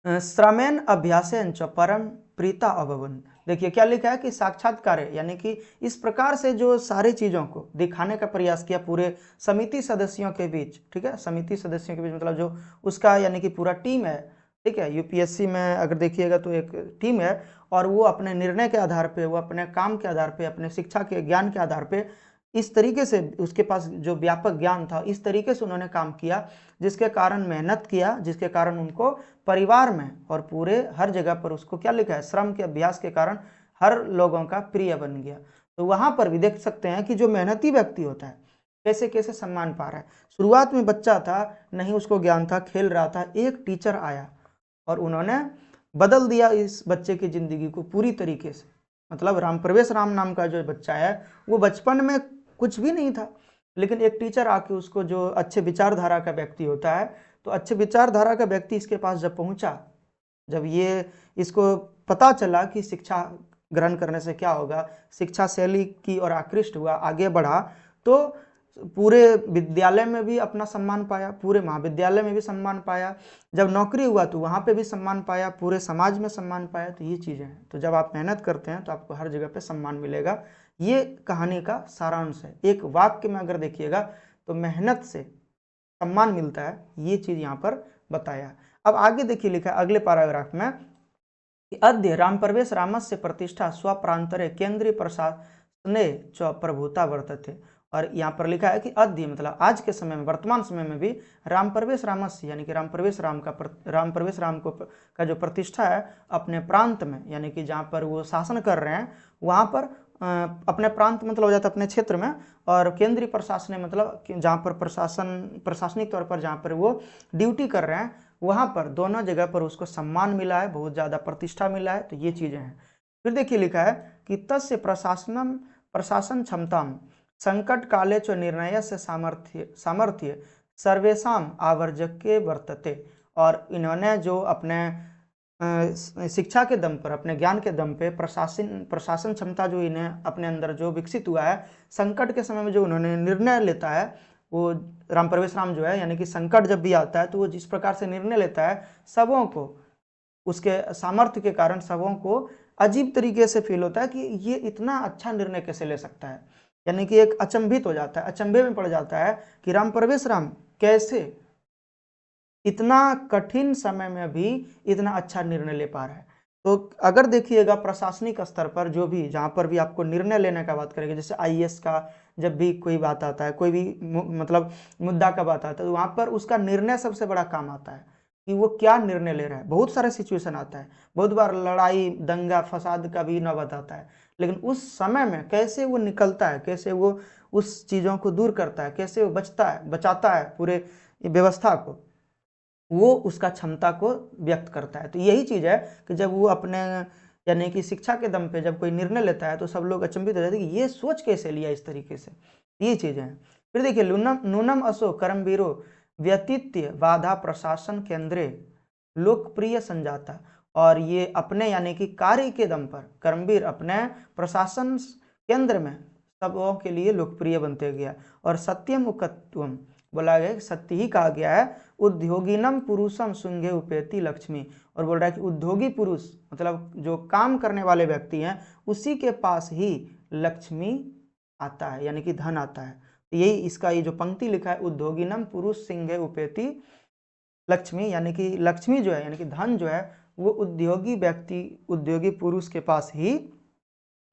श्रमेन अभ्यासेन च परम प्रीता अभवन। देखिए क्या लिखा है कि साक्षात्कार, यानी कि इस प्रकार से जो सारी चीजों को दिखाने का प्रयास किया पूरे समिति सदस्यों के बीच, ठीक है, समिति सदस्यों के बीच, मतलब जो उसका यानी कि पूरा टीम है, ठीक है, यूपीएससी में अगर देखिएगा तो एक टीम है और वो अपने निर्णय के आधार पे, वो अपने काम के आधार पे, अपने शिक्षा के ज्ञान के आधार पे, इस तरीके से उसके पास जो व्यापक ज्ञान था, इस तरीके से उन्होंने काम किया, जिसके कारण मेहनत किया, जिसके कारण उनको परिवार में और पूरे हर जगह पर उसको क्या लिखा है, श्रम के अभ्यास के कारण हर लोगों का प्रिय बन गया। तो वहां पर भी देख सकते हैं कि जो मेहनती व्यक्ति होता है कैसे कैसे सम्मान पा रहा है। शुरुआत में बच्चा था, नहीं उसको ज्ञान था, खेल रहा था, एक टीचर आया और उन्होंने बदल दिया इस बच्चे की जिंदगी को पूरी तरीके से। मतलब राम प्रवेश राम नाम का जो बच्चा है वो बचपन में कुछ भी नहीं था, लेकिन एक टीचर आके उसको, जो अच्छे विचारधारा का व्यक्ति होता है, तो अच्छे विचारधारा का व्यक्ति इसके पास जब पहुंचा, जब ये इसको पता चला कि शिक्षा ग्रहण करने से क्या होगा, शिक्षा शैली की और आकृष्ट हुआ, आगे बढ़ा, तो पूरे विद्यालय में भी अपना सम्मान पाया, पूरे महाविद्यालय में भी सम्मान पाया, जब नौकरी हुआ तो वहां पे भी सम्मान पाया, पूरे समाज में सम्मान पाया। तो ये चीजें हैं। तो जब आप मेहनत करते हैं तो आपको हर जगह पे सम्मान मिलेगा। ये कहानी का सारांश है। एक वाक्य में अगर देखिएगा तो मेहनत से सम्मान मिलता है, ये चीज यहाँ पर बताया। अब आगे देखिए लिखा है अगले पैराग्राफ में कि अद्य राम प्रवेश रामस्य प्रतिष्ठा स्वप्रांतरे केंद्रीय प्रशासने च प्रभुता वर्तते। और यहाँ पर लिखा है कि अद्य मतलब आज के समय में, वर्तमान समय में भी राम प्रवेश रामस्य, यानी कि राम प्रवेश राम को का जो प्रतिष्ठा है अपने प्रांत में, यानी कि जहाँ पर वो शासन कर रहे हैं वहाँ पर, अपने प्रांत मतलब हो जाता है अपने क्षेत्र में, और केंद्रीय प्रशासन मतलब जहाँ पर प्रशासनिक तौर पर जहाँ पर वो ड्यूटी कर रहे हैं वहाँ पर दोनों जगह पर उसको सम्मान मिला है, बहुत ज़्यादा प्रतिष्ठा मिला है। तो ये चीज़ें हैं। फिर देखिए लिखा है कि तस्य प्रशासन क्षमता संकट काले च निर्णय से सामर्थ्य सर्वेशम आवर्जके वर्तते। और इन्होंने जो अपने शिक्षा के दम पर, अपने ज्ञान के दम पे प्रशासन क्षमता जो इन्हें अपने अंदर जो विकसित हुआ है, संकट के समय में जो उन्होंने निर्णय लेता है, वो राम परवेश राम जो है, यानी कि संकट जब भी आता है तो वो जिस प्रकार से निर्णय लेता है, सबों को उसके सामर्थ्य के कारण सबों को अजीब तरीके से फील होता है कि ये इतना अच्छा निर्णय कैसे ले सकता है। यानी कि एक अचंभित हो जाता है, अचंभे में पड़ जाता है कि राम परवेश राम कैसे इतना कठिन समय में भी इतना अच्छा निर्णय ले पा रहा है। तो अगर देखिएगा प्रशासनिक स्तर पर जो भी, जहाँ पर भी आपको निर्णय लेने का बात करेंगे, जैसे आईएएस का जब भी कोई बात आता है, कोई भी मतलब मुद्दा का बात आता है, तो वहाँ पर उसका निर्णय सबसे बड़ा काम आता है कि वो क्या निर्णय ले रहा है। बहुत सारे सिचुएशन आता है, बहुत बार लड़ाई दंगा फसाद का भी नौबत आता है, लेकिन उस समय में कैसे वो निकलता है, कैसे वो उस चीज़ों को दूर करता है, कैसे वो बचाता है पूरे व्यवस्था को, वो उसका क्षमता को व्यक्त करता है। तो यही चीज़ है कि जब वो अपने यानी कि शिक्षा के दम पे जब कोई निर्णय लेता है तो सब लोग अचंभित हो जाते हैं कि ये सोच कैसे लिया इस तरीके से। ये चीज़ें हैं। फिर देखिए नूनम असो कर्मवीरो व्यतीत्य बाधा प्रशासन केंद्रे लोकप्रिय संजाता। और ये अपने यानी कि कार्य के दम पर कर्मवीर अपने प्रशासन केंद्र में सबों के लिए लोकप्रिय बनते गया। और सत्यम उक्तम बोला गया, सत्य ही कहा गया है, उद्योगिनम पुरुषम सुंगे उपेति लक्ष्मी। और बोल रहा है कि उद्योगी पुरुष मतलब जो काम करने वाले व्यक्ति हैं, उसी के पास ही लक्ष्मी आता है, यानी कि धन आता है। तो यही इसका ये जो पंक्ति लिखा है, उद्योगिनम पुरुष सिंहे उपेति लक्ष्मी, यानी कि लक्ष्मी जो है यानी कि धन जो है वो उद्योगी व्यक्ति, उद्योगी पुरुष के पास ही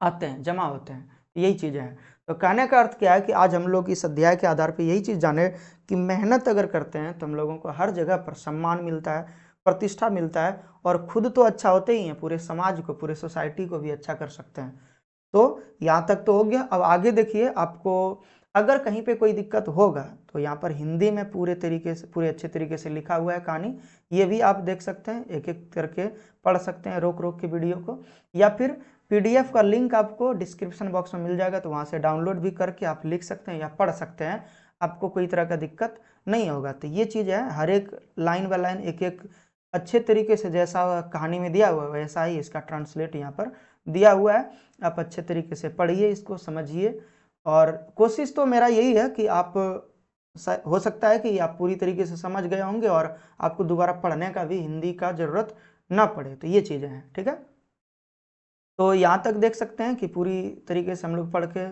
आते हैं, जमा होते हैं। यही चीज़ें हैं। तो कहने का अर्थ क्या है कि आज हम लोग इस अध्याय के आधार पर यही चीज़ जाने कि मेहनत अगर करते हैं तो हम लोगों को हर जगह पर सम्मान मिलता है, प्रतिष्ठा मिलता है, और खुद तो अच्छा होते ही हैं, पूरे समाज को, पूरे सोसाइटी को भी अच्छा कर सकते हैं। तो यहाँ तक तो हो गया। अब आगे देखिए, आपको अगर कहीं पे कोई दिक्कत होगा तो यहाँ पर हिंदी में पूरे तरीके से, पूरे अच्छे तरीके से लिखा हुआ है कहानी, ये भी आप देख सकते हैं, एक एक करके पढ़ सकते हैं रोक रोक के वीडियो को, या फिर पीडीएफ का लिंक आपको डिस्क्रिप्शन बॉक्स में मिल जाएगा, तो वहाँ से डाउनलोड भी करके आप लिख सकते हैं या पढ़ सकते हैं, आपको कोई तरह का दिक्कत नहीं होगा। तो ये चीज़ है, हर एक लाइन बाय लाइन एक एक अच्छे तरीके से जैसा कहानी में दिया हुआ है वैसा ही इसका ट्रांसलेट यहाँ पर दिया हुआ है। आप अच्छे तरीके से पढ़िए, इसको समझिए, और कोशिश तो मेरा यही है कि आप, हो सकता है कि आप पूरी तरीके से समझ गए होंगे और आपको दोबारा पढ़ने का भी हिंदी का ज़रूरत ना पड़े। तो ये चीज़ें हैं, ठीक है। तो यहाँ तक देख सकते हैं कि पूरी तरीके से हम लोग पढ़ के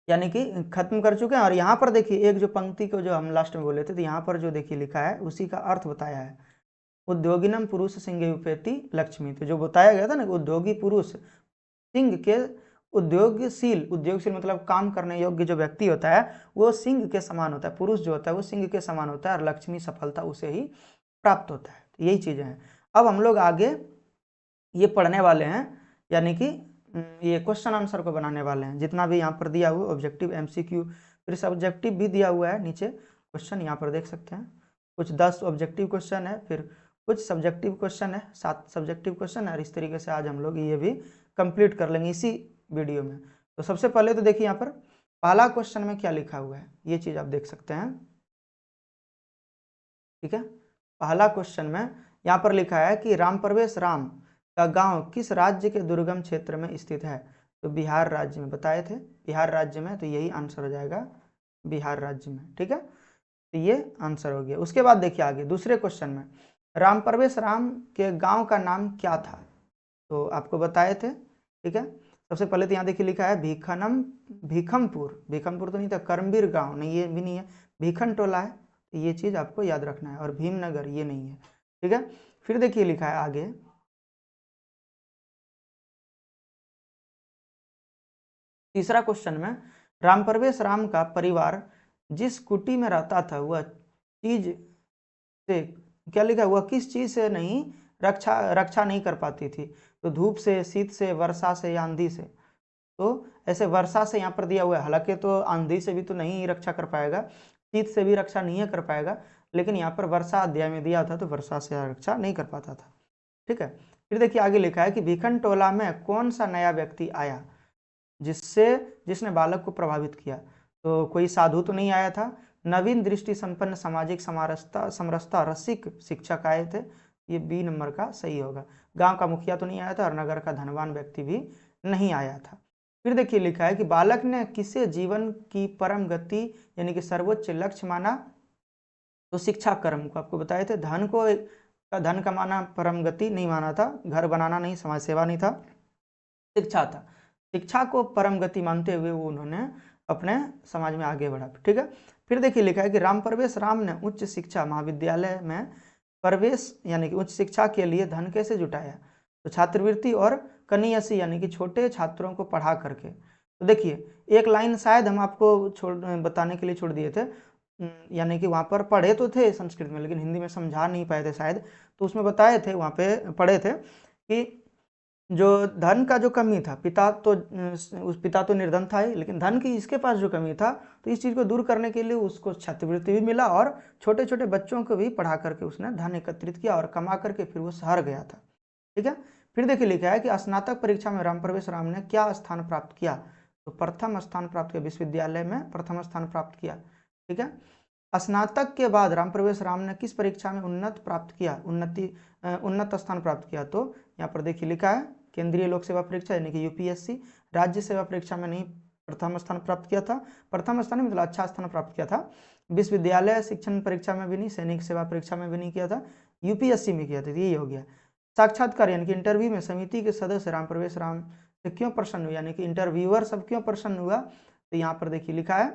यानी कि खत्म कर चुके हैं। और यहाँ पर देखिए एक जो पंक्ति को जो हम लास्ट में बोले थे, तो यहाँ पर जो देखिए लिखा है उसी का अर्थ बताया है, उद्योगिनम पुरुष सिंह उपेति लक्ष्मी। तो जो बताया गया था ना, उद्योगी पुरुष सिंह के, उद्योगशील मतलब काम करने योग्य जो व्यक्ति होता है वो सिंह के समान होता है, पुरुष जो होता है वो सिंह के समान होता है, और लक्ष्मी सफलता उसे ही प्राप्त होता है। तो यही चीज़ें हैं। अब हम लोग आगे ये पढ़ने वाले हैं, यानी कि ये क्वेश्चन आंसर को बनाने वाले हैं, जितना भी यहाँ पर दिया हुआ ऑब्जेक्टिव एमसीक्यू, फिर सब्जेक्टिव भी दिया हुआ है नीचे क्वेश्चन, यहाँ पर देख सकते हैं। कुछ 10 ऑब्जेक्टिव क्वेश्चन है, फिर कुछ सब्जेक्टिव क्वेश्चन है, 7 सब्जेक्टिव क्वेश्चन है, और इस तरीके से आज हम लोग ये भी कंप्लीट कर लेंगे इसी वीडियो में। तो सबसे पहले तो देखिए यहाँ पर पहला क्वेश्चन में क्या लिखा हुआ है, ये चीज़ आप देख सकते हैं, ठीक है। पहला क्वेश्चन में यहाँ पर लिखा है कि राम परवेश राम का गांव किस राज्य के दुर्गम क्षेत्र में स्थित है। तो बिहार राज्य में बताए थे, बिहार राज्य में, तो यही आंसर हो जाएगा, बिहार राज्य में, ठीक है। तो ये आंसर हो गया। उसके बाद देखिए आगे दूसरे क्वेश्चन में, राम परवेश राम के गांव का नाम क्या था। तो आपको बताए थे, ठीक है। सबसे पहले तो यहाँ देखिए लिखा है भीखमपुर, भीखमपुर तो नहीं था, कर्मवीर गांव नहीं, ये भी नहीं है, भीखन टोला है, तो ये चीज़ आपको याद रखना है। और भीमनगर ये नहीं है, ठीक है। फिर देखिए लिखा है आगे, तीसरा क्वेश्चन में, राम परवेश राम का परिवार जिस कुटी में रहता था वह चीज से क्या लिखा है, वह किस चीज से नहीं रक्षा नहीं कर पाती थी। तो धूप से, शीत से, वर्षा से या आंधी से। तो ऐसे वर्षा से यहाँ पर दिया हुआ है, हालांकि तो आंधी से भी तो नहीं रक्षा कर पाएगा, शीत से भी रक्षा नहीं कर पाएगा, लेकिन यहाँ पर वर्षा अध्याय में दिया था तो वर्षा से रक्षा नहीं कर पाता था। ठीक है, फिर देखिए आगे लिखा है कि भिखन टोला में कौन सा नया व्यक्ति आया जिसने बालक को प्रभावित किया। तो कोई साधु तो नहीं आया था। नवीन दृष्टि संपन्न सामाजिक समरसता रसिक शिक्षक आए थे, ये बी नंबर का सही होगा। गांव का मुखिया तो नहीं आया था और नगर का धनवान व्यक्ति भी नहीं आया था। फिर देखिए लिखा है कि बालक ने किसे जीवन की परम गति यानी कि सर्वोच्च लक्ष्य माना। तो शिक्षा कर्म को आपको बताए थे। धन कमाना परम गति नहीं माना था, घर बनाना नहीं, समाज सेवा नहीं था, शिक्षा था। शिक्षा को परम गति मानते हुए वो उन्होंने अपने समाज में आगे बढ़ा। ठीक है, फिर देखिए लिखा है कि राम प्रवेश राम ने उच्च शिक्षा महाविद्यालय में प्रवेश यानी कि उच्च शिक्षा के लिए धन कैसे जुटाया। तो छात्रवृत्ति और कन्यासी यानी कि छोटे छात्रों को पढ़ा करके। तो देखिए एक लाइन शायद हम आपको बताने के लिए छोड़ दिए थे, यानी कि वहाँ पर पढ़े तो थे संस्कृत में लेकिन हिंदी में समझा नहीं पाए थे शायद, तो उसमें बताए थे, वहाँ पे पढ़े थे कि जो धन का जो कमी था, पिता तो निर्धन था ही, लेकिन धन की इसके पास जो कमी था तो इस चीज़ को दूर करने के लिए उसको छात्रवृत्ति भी मिला और छोटे छोटे बच्चों को भी पढ़ा करके उसने धन एकत्रित किया और कमा करके फिर वो शहर गया था। ठीक है, फिर देखिए लिखा है कि स्नातक परीक्षा में राम प्रवेश राम ने क्या स्थान प्राप्त किया। तो प्रथम स्थान प्राप्त किया, विश्वविद्यालय में प्रथम स्थान प्राप्त किया। ठीक है, स्नातक के बाद राम प्रवेश राम ने किस परीक्षा में उन्नत स्थान प्राप्त किया। तो यहाँ पर देखिए लिखा है केंद्रीय लोक सेवा परीक्षा यानी कि यूपीएससी, राज्य सेवा परीक्षा में नहीं प्रथम स्थान प्राप्त किया था, प्रथम स्थान मतलब अच्छा स्थान प्राप्त किया था। विश्वविद्यालय शिक्षण परीक्षा में भी नहीं, सैनिक सेवा परीक्षा में भी नहीं किया था, यूपीएससी में किया था। यही हो गया। साक्षात्कार यानी कि इंटरव्यू में समिति के सदस्य राम प्रवेश राम से क्यों प्रसन्न हुए, यानी कि इंटरव्यूअर सब क्यों प्रसन्न हुआ। तो यहाँ पर देखिए लिखा है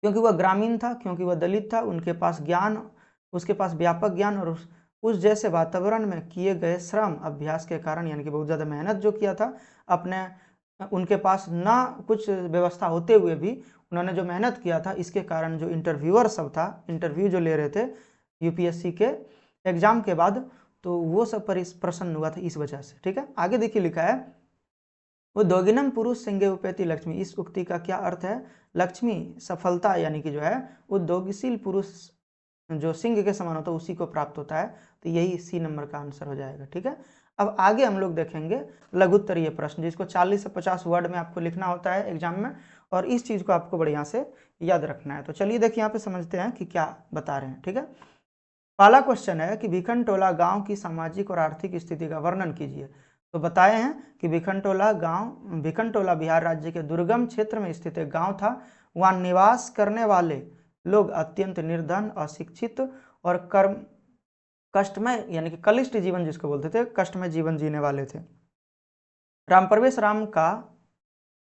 क्योंकि वह ग्रामीण था, क्योंकि वह दलित था, उनके पास ज्ञान, उसके पास व्यापक ज्ञान और उस जैसे वातावरण में किए गए श्रम अभ्यास के कारण, यानी कि बहुत ज़्यादा मेहनत जो किया था अपने, उनके पास ना कुछ व्यवस्था होते हुए भी उन्होंने जो मेहनत किया था, इसके कारण जो इंटरव्यूअर सब था, इंटरव्यू जो ले रहे थे यूपीएससी के एग्जाम के बाद, तो वो सब पर प्रसन्न हुआ था इस वजह से। ठीक है, आगे देखिए लिखा है उद्योगिनम पुरुष सिंगे उपैति लक्ष्मी। इस उक्ति का क्या अर्थ है। लक्ष्मी सफलता यानी कि जो है उद्योगशील पुरुष जो सिंह के समान होता है उसी को प्राप्त होता है। तो यही सी नंबर का आंसर हो जाएगा। ठीक है, अब आगे हम लोग देखेंगे लघुत्तरीय प्रश्न, जिसको 40 से 50 वर्ड में आपको लिखना होता है एग्जाम में, और इस चीज को आपको बढ़िया से याद रखना है। तो चलिए देखिए यहाँ पे समझते हैं कि क्या बता रहे हैं। ठीक है, पहला क्वेश्चन है कि भिखन टोला गांव की सामाजिक और आर्थिक स्थिति का वर्णन कीजिए। तो बताए हैं कि भिखन टोला बिहार राज्य के दुर्गम क्षेत्र में स्थित एक गांव था। वहां निवास करने वाले लोग अत्यंत निर्धन, अशिक्षित और कष्टमय यानी कि कलिष्ठ जीवन जिसको बोलते थे, कष्टमय जीवन जीने वाले थे। राम प्रवेश राम का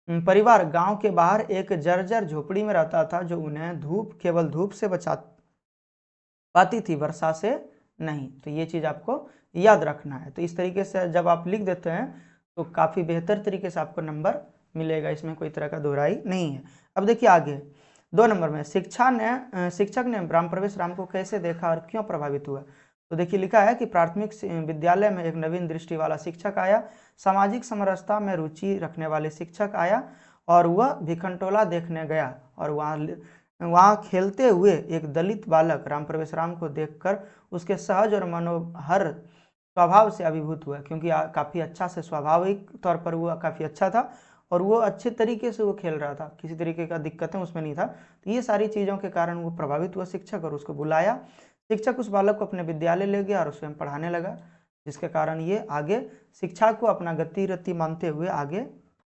परिवार गांव के बाहर एक जर्जर झोपड़ी में रहता था, जो उन्हें केवल धूप से बचा पाती थी, वर्षा से नहीं। तो ये चीज आपको याद रखना है। तो इस तरीके से जब आप लिख देते हैं तो काफी बेहतर तरीके से आपको नंबर मिलेगा, इसमें कोई तरह का दोहराई नहीं है। अब देखिए आगे 2 नंबर में शिक्षक ने राम प्रवेश राम को कैसे देखा और क्यों प्रभावित हुआ। तो देखिए लिखा है कि प्राथमिक विद्यालय में एक नवीन दृष्टि वाला शिक्षक आया, सामाजिक समरसता में रुचि रखने वाले शिक्षक आया और वह भिखनटोला देखने गया और वहाँ खेलते हुए एक दलित बालक राम प्रवेश राम को देखकर उसके सहज और मनोहर स्वभाव से अभिभूत हुआ, क्योंकि काफ़ी अच्छा से स्वाभाविक तौर पर वो काफ़ी अच्छा था और वो अच्छे तरीके से वो खेल रहा था, किसी तरीके का दिक्कतें उसमें नहीं था। तो ये सारी चीज़ों के कारण वो प्रभावित हुआ शिक्षक और उसको बुलाया। शिक्षक उस बालक को अपने विद्यालय ले गया और स्वयं पढ़ाने लगा, जिसके कारण ये आगे शिक्षा को अपना गति मानते हुए आगे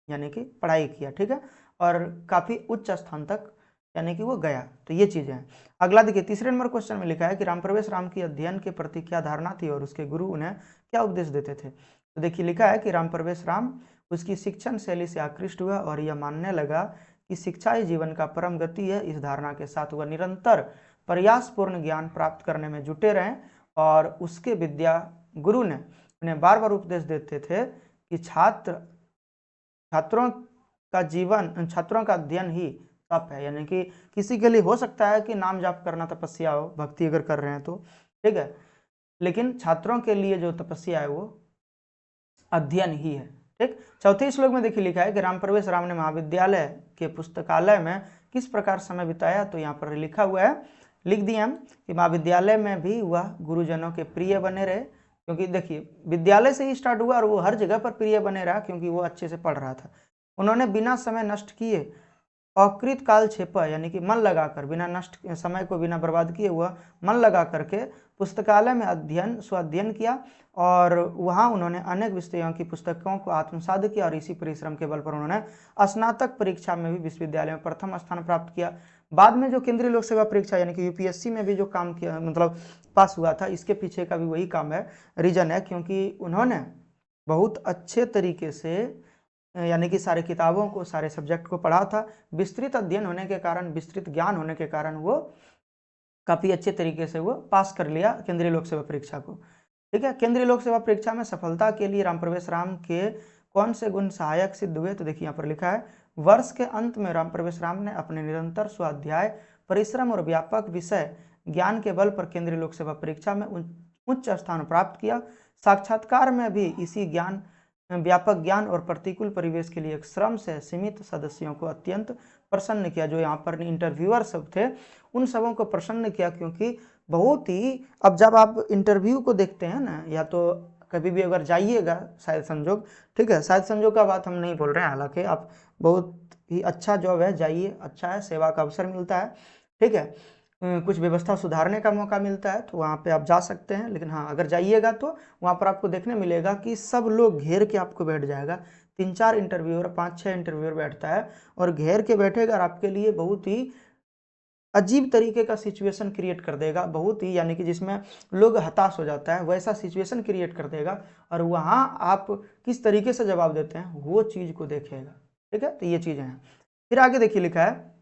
यानी कि पढ़ाई किया। ठीक है, और काफ़ी उच्च स्थान तक यानी कि वो गया। तो ये चीज़ें हैं। अगला देखिए 3 नंबर क्वेश्चन में लिखा है कि राम प्रवेश राम की अध्ययन के प्रति क्या धारणा थी और उसके गुरु उन्हें क्या उपदेश देते थे। तो देखिए लिखा है कि राम प्रवेश राम उसकी शिक्षण शैली से आकृष्ट हुआ और यह मानने लगा कि शिक्षा ही जीवन का परम गति है। इस धारणा के साथ वह निरंतर प्रयासपूर्ण ज्ञान प्राप्त करने में जुटे रहे और उसके विद्या गुरु ने उन्हें बार बार उपदेश देते थे कि छात्रों का अध्ययन ही तप है। यानी कि किसी के लिए हो सकता है कि नाम जाप करना तपस्या हो, भक्ति अगर कर रहे हैं तो ठीक है, लेकिन छात्रों के लिए जो तपस्या है वो अध्ययन ही है। ठीक, चौथे श्लोक में देखिए लिखा है कि राम प्रवेश राम ने महाविद्यालय के पुस्तकालय में किस प्रकार समय बिताया। तो यहाँ पर लिखा हुआ है लिख दिए हम कि महाविद्यालय में भी वह गुरुजनों के प्रिय बने रहे, क्योंकि देखिए विद्यालय से ही स्टार्ट हुआ और वो हर जगह पर प्रिय बने रहा क्योंकि वो अच्छे से पढ़ रहा था। उन्होंने बिना समय नष्ट किए अकृत काल छेपा, यानी कि मन लगाकर, बिना नष्ट समय को बिना बर्बाद किए हुआ मन लगा करके पुस्तकालय में स्वाध्ययन किया और वहाँ उन्होंने अनेक विषयों की पुस्तकों को आत्मसात किया और इसी परिश्रम के बल पर उन्होंने स्नातक परीक्षा में भी विश्वविद्यालय में प्रथम स्थान प्राप्त किया। बाद में जो केंद्रीय लोक सेवा परीक्षा यानी कि यूपीएससी में भी जो काम किया, मतलब पास हुआ था, इसके पीछे का भी वही काम है, रीजन है, क्योंकि उन्होंने बहुत अच्छे तरीके से यानी कि सारे किताबों को, सारे सब्जेक्ट को पढ़ा था। विस्तृत अध्ययन होने के कारण, विस्तृत ज्ञान होने के कारण वो काफ़ी अच्छे तरीके से वो पास कर लिया केंद्रीय लोक सेवा परीक्षा को। ठीक है, केंद्रीय लोक सेवा परीक्षा में सफलता के लिए रामप्रवेश राम के कौन से गुण सहायक सिद्ध हुए, तो देखिए यहाँ पर लिखा है, वर्ष के अंत में रामप्रवेश राम ने अपने निरंतर स्वाध्याय, परिश्रम और व्यापक विषय ज्ञान के बल पर केंद्रीय लोक सेवा परीक्षा में उच्च स्थान प्राप्त किया। साक्षात्कार में भी इसी ज्ञान, व्यापक ज्ञान और प्रतिकूल परिवेश के लिए एक श्रम से सीमित सदस्यों को अत्यंत प्रसन्न किया। जो यहाँ पर इंटरव्यूअर सब थे उन सबों को प्रसन्न किया, क्योंकि बहुत ही, अब जब आप इंटरव्यू को देखते हैं ना, या तो कभी भी अगर जाइएगा, शायद संजोग, ठीक है, शायद संजोग का बात हम नहीं बोल रहे हैं, हालांकि आप बहुत ही अच्छा जॉब है, जाइए, अच्छा है, सेवा का अवसर मिलता है, ठीक है, कुछ व्यवस्था सुधारने का मौका मिलता है, तो वहाँ पे आप जा सकते हैं। लेकिन हाँ, अगर जाइएगा तो वहाँ पर आपको देखने मिलेगा कि सब लोग घेर के आपको बैठ जाएगा, 3-4 इंटरव्यूअर, 5-6 इंटरव्यूअर बैठता है और घेर के बैठेगा और आपके लिए बहुत ही अजीब तरीके का सिचुएशन क्रिएट कर देगा, बहुत ही, यानी कि जिसमें लोग हताश हो जाता है, वैसा सिचुएशन क्रिएट कर देगा और वहाँ आप किस तरीके से जवाब देते हैं वो चीज़ को देखेगा। ठीक है, तो ये चीज़ें हैं। फिर आगे देखिए लिखा है,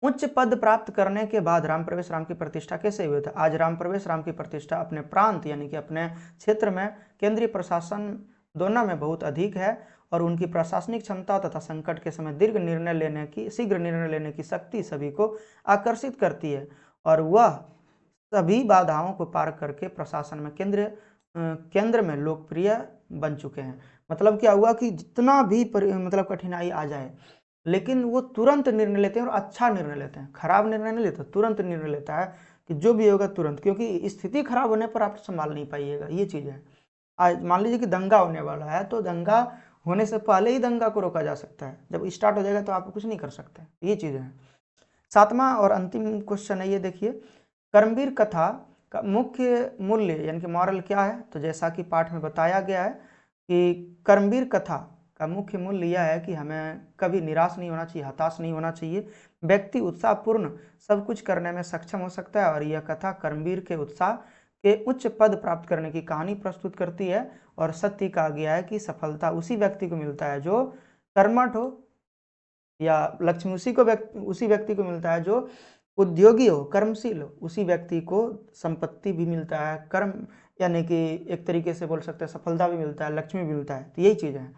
उच्च पद प्राप्त करने के बाद रामप्रवेश राम की प्रतिष्ठा कैसे हुई था। आज रामप्रवेश राम की प्रतिष्ठा अपने प्रांत यानी कि अपने क्षेत्र में केंद्रीय प्रशासन दोनों में बहुत अधिक है और उनकी प्रशासनिक क्षमता तथा संकट के समय शीघ्र निर्णय लेने की शक्ति सभी को आकर्षित करती है और वह सभी बाधाओं को पार करके प्रशासन में केंद्र में लोकप्रिय बन चुके हैं। मतलब क्या हुआ कि जितना भी मतलब कठिनाई आ जाए, लेकिन वो तुरंत निर्णय लेते हैं और अच्छा निर्णय लेते हैं, खराब निर्णय नहीं लेता, तुरंत निर्णय लेता है कि जो भी होगा तुरंत, क्योंकि स्थिति खराब होने पर आप संभाल नहीं पाइएगा, ये चीज़ है। आज मान लीजिए कि दंगा होने वाला है, तो दंगा होने से पहले ही दंगा को रोका जा सकता है, जब स्टार्ट हो जाएगा तो आप कुछ नहीं कर सकते, ये चीज़ें हैं। 7वां और अंतिम क्वेश्चन है ये, देखिए, कर्मवीर कथा का मुख्य मूल्य यानी कि मॉरल क्या है। तो जैसा कि पाठ में बताया गया है कि कर्मवीर कथा का मुख्य मूल्य यह है कि हमें कभी निराश नहीं होना चाहिए, हताश नहीं होना चाहिए। व्यक्ति उत्साहपूर्ण सब कुछ करने में सक्षम हो सकता है और यह कथा कर्मवीर के उत्साह के उच्च पद प्राप्त करने की कहानी प्रस्तुत करती है। और सत्य कहा गया है कि सफलता उसी व्यक्ति को मिलता है जो कर्मठ हो, या लक्ष्मी उसी व्यक्ति को मिलता है जो उद्योगी हो, कर्मशील हो, उसी व्यक्ति को संपत्ति भी मिलता है, कर्म यानी कि एक तरीके से बोल सकते हैं सफलता भी मिलता है, लक्ष्मी भी मिलता है। तो यही चीज़ है।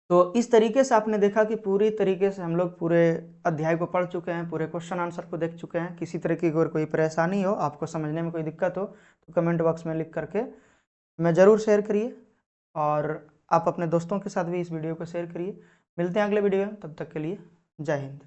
तो इस तरीके से आपने देखा कि पूरी तरीके से हम लोग पूरे अध्याय को पढ़ चुके हैं, पूरे क्वेश्चन आंसर को देख चुके हैं। किसी तरह की अगर कोई परेशानी हो, आपको समझने में कोई दिक्कत हो, तो कमेंट बॉक्स में लिख करके मैं ज़रूर शेयर करिए और आप अपने दोस्तों के साथ भी इस वीडियो को शेयर करिए। मिलते हैं अगले वीडियो में, तब तक के लिए जय हिंद।